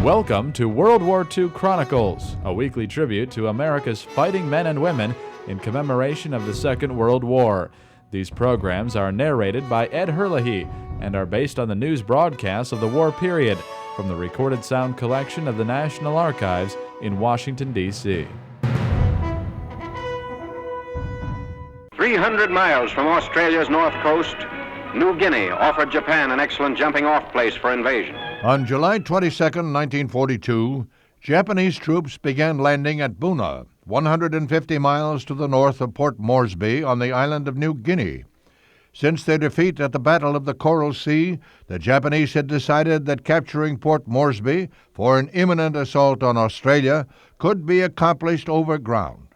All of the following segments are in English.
Welcome to World War II Chronicles, a weekly tribute to America's fighting men and women in commemoration of the Second World War. These programs are narrated by Ed Herlihy and are based on the news broadcasts of the war period from the recorded sound collection of the National Archives in Washington, D.C. 300 miles from Australia's north coast, New Guinea offered Japan an excellent jumping-off place for invasion. On July 22, 1942, Japanese troops began landing at Buna, 150 miles to the north of Port Moresby on the island of New Guinea. Since their defeat at the Battle of the Coral Sea, the Japanese had decided that capturing Port Moresby for an imminent assault on Australia could be accomplished over ground.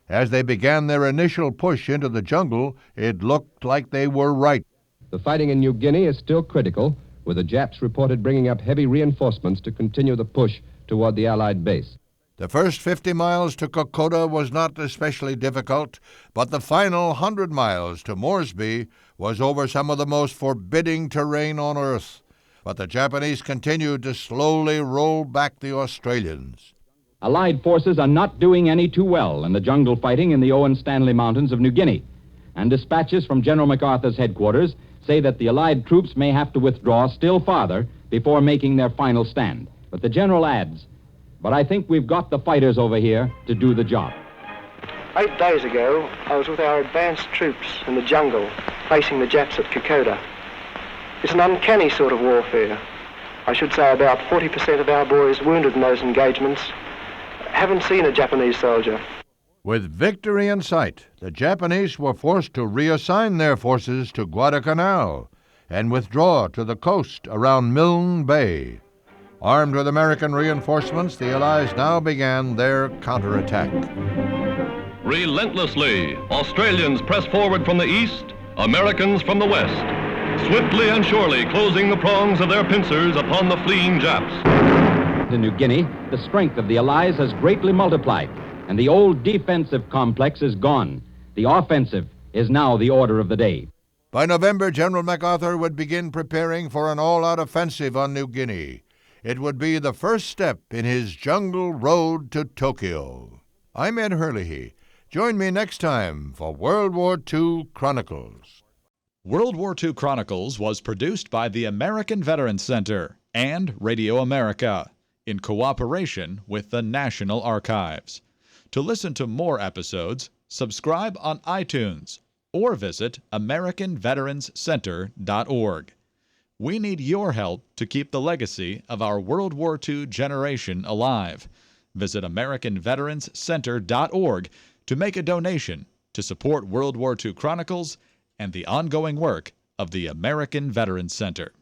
As they began their initial push into the jungle, it looked like they were right. The fighting in New Guinea is still critical, with the Japs reported bringing up heavy reinforcements to continue the push toward the Allied base. The first 50 miles to Kokoda was not especially difficult, but the final 100 miles to Moresby was over some of the most forbidding terrain on Earth. But the Japanese continued to slowly roll back the Australians. Allied forces are not doing any too well in the jungle fighting in the Owen Stanley Mountains of New Guinea, and dispatches from General MacArthur's headquarters say that the Allied troops may have to withdraw still farther before making their final stand. But the general adds, "But I think we've got the fighters over here to do the job." 8 days ago, I was with our advanced troops in the jungle, facing the Japs at Kokoda. It's an uncanny sort of warfare. I should say about 40% of our boys wounded in those engagements haven't seen a Japanese soldier. With victory in sight, the Japanese were forced to reassign their forces to Guadalcanal and withdraw to the coast around Milne Bay. Armed with American reinforcements, the Allies now began their counterattack. Relentlessly, Australians press forward from the east, Americans from the west, swiftly and surely closing the prongs of their pincers upon the fleeing Japs. In New Guinea, the strength of the Allies has greatly multiplied, and the old defensive complex is gone. The offensive is now the order of the day. By November, General MacArthur would begin preparing for an all-out offensive on New Guinea. It would be the first step in his jungle road to Tokyo. I'm Ed Herlihy. Join me next time for World War II Chronicles. World War II Chronicles was produced by the American Veterans Center and Radio America in cooperation with the National Archives. To listen to more episodes, subscribe on iTunes or visit AmericanVeteransCenter.org. We need your help to keep the legacy of our World War II generation alive. Visit AmericanVeteransCenter.org to make a donation to support World War II Chronicles and the ongoing work of the American Veterans Center.